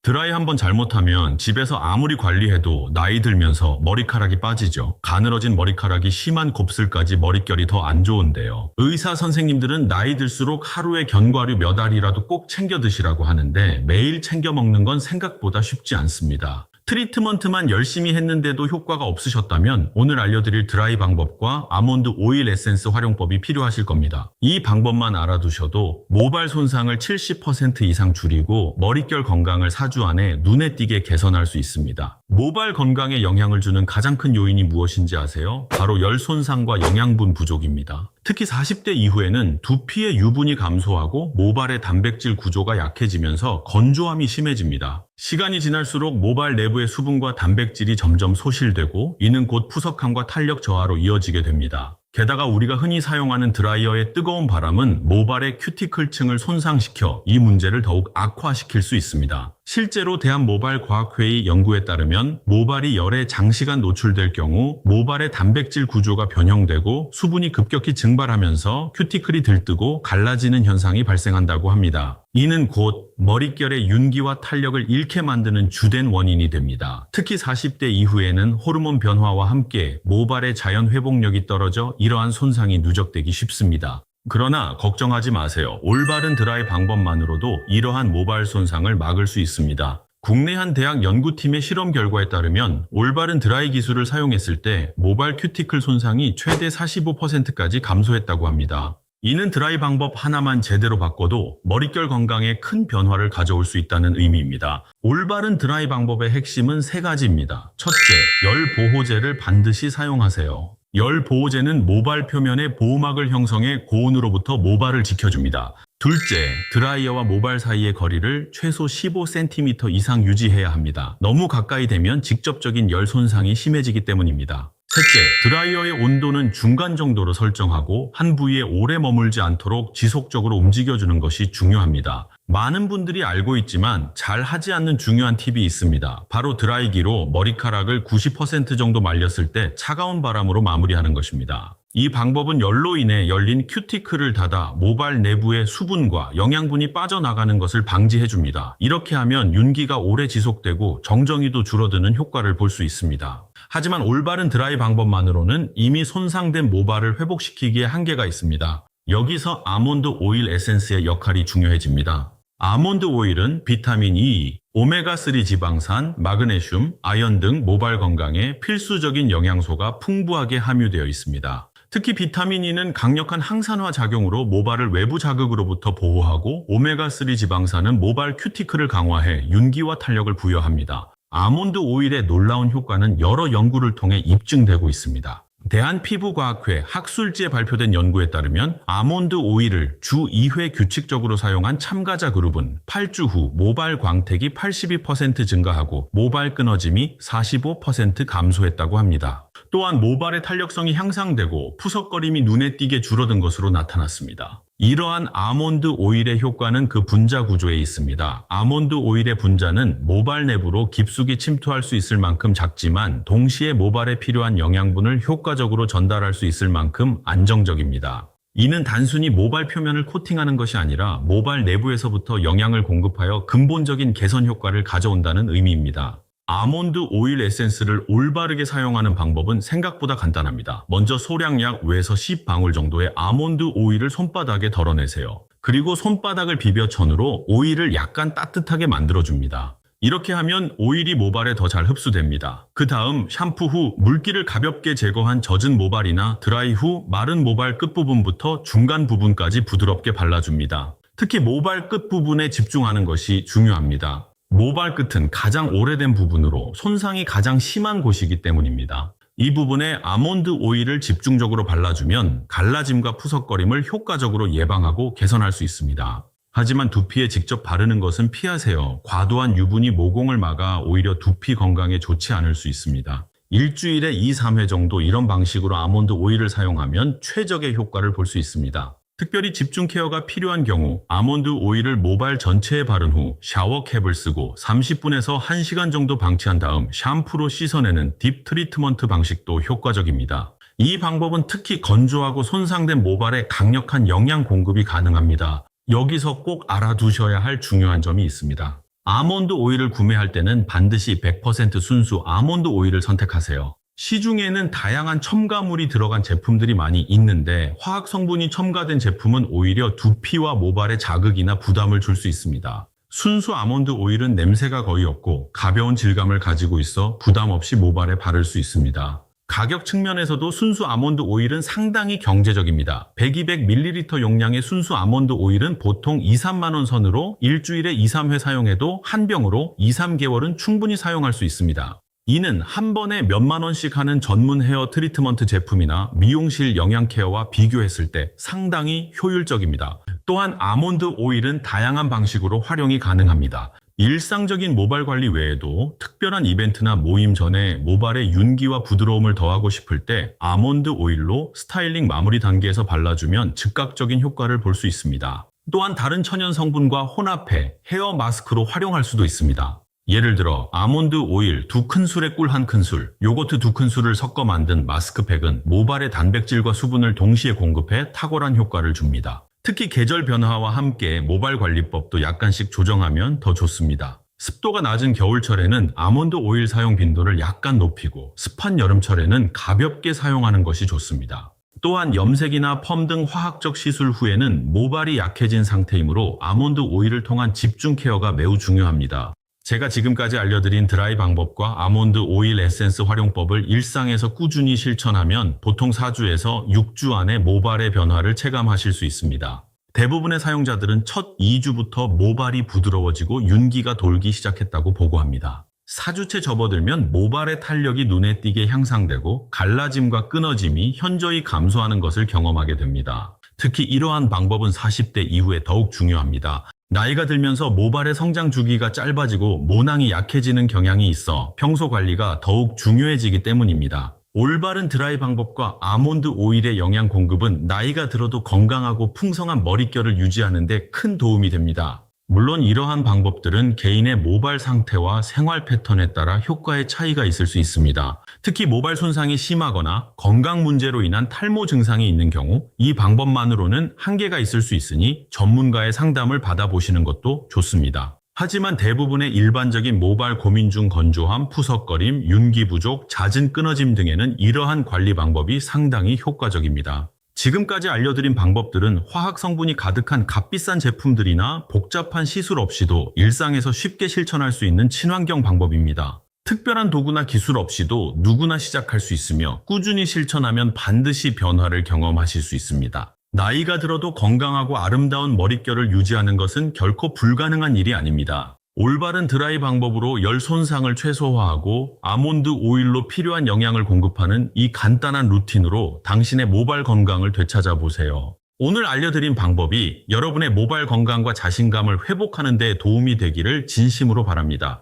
드라이 한번 잘못하면 집에서 아무리 관리해도 나이 들면서 머리카락이 빠지죠. 가늘어진 머리카락이 심한 곱슬까지 머릿결이 더 안 좋은데요. 의사 선생님들은 나이 들수록 하루에 견과류 몇 알이라도 꼭 챙겨 드시라고 하는데 매일 챙겨 먹는 건 생각보다 쉽지 않습니다. 트리트먼트만 열심히 했는데도 효과가 없으셨다면 오늘 알려드릴 드라이 방법과 아몬드 오일 에센스 활용법이 필요하실 겁니다. 이 방법만 알아두셔도 모발 손상을 70% 이상 줄이고 머릿결 건강을 4주 안에 눈에 띄게 개선할 수 있습니다. 모발 건강에 영향을 주는 가장 큰 요인이 무엇인지 아세요? 바로 열 손상과 영양분 부족입니다. 특히 40대 이후에는 두피의 유분이 감소하고 모발의 단백질 구조가 약해지면서 건조함이 심해집니다. 시간이 지날수록 모발 내부의 수분과 단백질이 점점 소실되고 이는 곧 푸석함과 탄력 저하로 이어지게 됩니다. 게다가 우리가 흔히 사용하는 드라이어의 뜨거운 바람은 모발의 큐티클층을 손상시켜 이 문제를 더욱 악화시킬 수 있습니다. 실제로 대한모발과학회의 연구에 따르면 모발이 열에 장시간 노출될 경우 모발의 단백질 구조가 변형되고 수분이 급격히 증발하면서 큐티클이 들뜨고 갈라지는 현상이 발생한다고 합니다. 이는 곧 머릿결의 윤기와 탄력을 잃게 만드는 주된 원인이 됩니다. 특히 40대 이후에는 호르몬 변화와 함께 모발의 자연 회복력이 떨어져 이러한 손상이 누적되기 쉽습니다. 그러나 걱정하지 마세요. 올바른 드라이 방법만으로도 이러한 모발 손상을 막을 수 있습니다. 국내 한 대학 연구팀의 실험 결과에 따르면 올바른 드라이 기술을 사용했을 때 모발 큐티클 손상이 최대 45%까지 감소했다고 합니다. 이는 드라이 방법 하나만 제대로 바꿔도 머릿결 건강에 큰 변화를 가져올 수 있다는 의미입니다. 올바른 드라이 방법의 핵심은 3가지입니다. 첫째, 열 보호제를 반드시 사용하세요. 열 보호제는 모발 표면에 보호막을 형성해 고온으로부터 모발을 지켜줍니다. 둘째, 드라이어와 모발 사이의 거리를 최소 15cm 이상 유지해야 합니다. 너무 가까이 되면 직접적인 열 손상이 심해지기 때문입니다. 셋째, 드라이어의 온도는 중간 정도로 설정하고 한 부위에 오래 머물지 않도록 지속적으로 움직여주는 것이 중요합니다. 많은 분들이 알고 있지만 잘 하지 않는 중요한 팁이 있습니다. 바로 드라이기로 머리카락을 90% 정도 말렸을 때 차가운 바람으로 마무리하는 것입니다. 이 방법은 열로 인해 열린 큐티클을 닫아 모발 내부의 수분과 영양분이 빠져나가는 것을 방지해줍니다. 이렇게 하면 윤기가 오래 지속되고 정정이도 줄어드는 효과를 볼 수 있습니다. 하지만 올바른 드라이 방법만으로는 이미 손상된 모발을 회복시키기에 한계가 있습니다. 여기서 아몬드 오일 에센스의 역할이 중요해집니다. 아몬드 오일은 비타민 E, 오메가3 지방산, 마그네슘, 아연 등 모발 건강에 필수적인 영양소가 풍부하게 함유되어 있습니다. 특히 비타민 E는 강력한 항산화 작용으로 모발을 외부 자극으로부터 보호하고 오메가3 지방산은 모발 큐티클을 강화해 윤기와 탄력을 부여합니다. 아몬드 오일의 놀라운 효과는 여러 연구를 통해 입증되고 있습니다. 대한피부과학회 학술지에 발표된 연구에 따르면 아몬드 오일을 주 2회 규칙적으로 사용한 참가자 그룹은 8주 후 모발 광택이 82% 증가하고 모발 끊어짐이 45% 감소했다고 합니다. 또한 모발의 탄력성이 향상되고 푸석거림이 눈에 띄게 줄어든 것으로 나타났습니다. 이러한 아몬드 오일의 효과는 그 분자 구조에 있습니다. 아몬드 오일의 분자는 모발 내부로 깊숙이 침투할 수 있을 만큼 작지만 동시에 모발에 필요한 영양분을 효과적으로 전달할 수 있을 만큼 안정적입니다. 이는 단순히 모발 표면을 코팅하는 것이 아니라 모발 내부에서부터 영양을 공급하여 근본적인 개선 효과를 가져온다는 의미입니다. 아몬드 오일 에센스를 올바르게 사용하는 방법은 생각보다 간단합니다. 먼저 소량 약 5에서 10방울 정도의 아몬드 오일을 손바닥에 덜어내세요. 그리고 손바닥을 비벼 천으로 오일을 약간 따뜻하게 만들어줍니다. 이렇게 하면 오일이 모발에 더 잘 흡수됩니다. 그 다음 샴푸 후 물기를 가볍게 제거한 젖은 모발이나 드라이 후 마른 모발 끝부분부터 중간 부분까지 부드럽게 발라줍니다. 특히 모발 끝부분에 집중하는 것이 중요합니다. 모발 끝은 가장 오래된 부분으로 손상이 가장 심한 곳이기 때문입니다. 이 부분에 아몬드 오일을 집중적으로 발라주면 갈라짐과 푸석거림을 효과적으로 예방하고 개선할 수 있습니다. 하지만 두피에 직접 바르는 것은 피하세요. 과도한 유분이 모공을 막아 오히려 두피 건강에 좋지 않을 수 있습니다. 일주일에 2-3회 정도 이런 방식으로 아몬드 오일을 사용하면 최적의 효과를 볼 수 있습니다. 특별히 집중 케어가 필요한 경우 아몬드 오일을 모발 전체에 바른 후 샤워캡을 쓰고 30분에서 1시간 정도 방치한 다음 샴푸로 씻어내는 딥 트리트먼트 방식도 효과적입니다. 이 방법은 특히 건조하고 손상된 모발에 강력한 영양 공급이 가능합니다. 여기서 꼭 알아두셔야 할 중요한 점이 있습니다. 아몬드 오일을 구매할 때는 반드시 100% 순수 아몬드 오일을 선택하세요. 시중에는 다양한 첨가물이 들어간 제품들이 많이 있는데 화학 성분이 첨가된 제품은 오히려 두피와 모발에 자극이나 부담을 줄 수 있습니다. 순수 아몬드 오일은 냄새가 거의 없고 가벼운 질감을 가지고 있어 부담 없이 모발에 바를 수 있습니다. 가격 측면에서도 순수 아몬드 오일은 상당히 경제적입니다. 100-200ml 용량의 순수 아몬드 오일은 보통 2-3만 원 선으로 일주일에 2-3회 사용해도 한 병으로 2-3개월은 충분히 사용할 수 있습니다. 이는 한 번에 몇만 원씩 하는 전문 헤어 트리트먼트 제품이나 미용실 영양 케어와 비교했을 때 상당히 효율적입니다. 또한 아몬드 오일은 다양한 방식으로 활용이 가능합니다. 일상적인 모발 관리 외에도 특별한 이벤트나 모임 전에 모발에 윤기와 부드러움을 더하고 싶을 때 아몬드 오일로 스타일링 마무리 단계에서 발라주면 즉각적인 효과를 볼 수 있습니다. 또한 다른 천연 성분과 혼합해 헤어 마스크로 활용할 수도 있습니다. 예를 들어 아몬드 오일 2큰술에 꿀 1큰술, 요거트 2큰술을 섞어 만든 마스크팩은 모발의 단백질과 수분을 동시에 공급해 탁월한 효과를 줍니다. 특히 계절 변화와 함께 모발 관리법도 약간씩 조정하면 더 좋습니다. 습도가 낮은 겨울철에는 아몬드 오일 사용 빈도를 약간 높이고 습한 여름철에는 가볍게 사용하는 것이 좋습니다. 또한 염색이나 펌 등 화학적 시술 후에는 모발이 약해진 상태이므로 아몬드 오일을 통한 집중 케어가 매우 중요합니다. 제가 지금까지 알려드린 드라이 방법과 아몬드 오일 에센스 활용법을 일상에서 꾸준히 실천하면 보통 4주에서 6주 안에 모발의 변화를 체감하실 수 있습니다. 대부분의 사용자들은 첫 2주부터 모발이 부드러워지고 윤기가 돌기 시작했다고 보고합니다. 4주째 접어들면 모발의 탄력이 눈에 띄게 향상되고 갈라짐과 끊어짐이 현저히 감소하는 것을 경험하게 됩니다. 특히 이러한 방법은 40대 이후에 더욱 중요합니다. 나이가 들면서 모발의 성장 주기가 짧아지고 모낭이 약해지는 경향이 있어 평소 관리가 더욱 중요해지기 때문입니다. 올바른 드라이 방법과 아몬드 오일의 영양 공급은 나이가 들어도 건강하고 풍성한 머릿결을 유지하는 데 큰 도움이 됩니다. 물론 이러한 방법들은 개인의 모발 상태와 생활 패턴에 따라 효과의 차이가 있을 수 있습니다. 특히 모발 손상이 심하거나 건강 문제로 인한 탈모 증상이 있는 경우 이 방법만으로는 한계가 있을 수 있으니 전문가의 상담을 받아보시는 것도 좋습니다. 하지만 대부분의 일반적인 모발 고민 중 건조함, 푸석거림, 윤기 부족, 잦은 끊어짐 등에는 이러한 관리 방법이 상당히 효과적입니다. 지금까지 알려드린 방법들은 화학 성분이 가득한 값비싼 제품들이나 복잡한 시술 없이도 일상에서 쉽게 실천할 수 있는 친환경 방법입니다. 특별한 도구나 기술 없이도 누구나 시작할 수 있으며 꾸준히 실천하면 반드시 변화를 경험하실 수 있습니다. 나이가 들어도 건강하고 아름다운 머릿결을 유지하는 것은 결코 불가능한 일이 아닙니다. 올바른 드라이 방법으로 열 손상을 최소화하고 아몬드 오일로 필요한 영양을 공급하는 이 간단한 루틴으로 당신의 모발 건강을 되찾아 보세요. 오늘 알려드린 방법이 여러분의 모발 건강과 자신감을 회복하는 데 도움이 되기를 진심으로 바랍니다.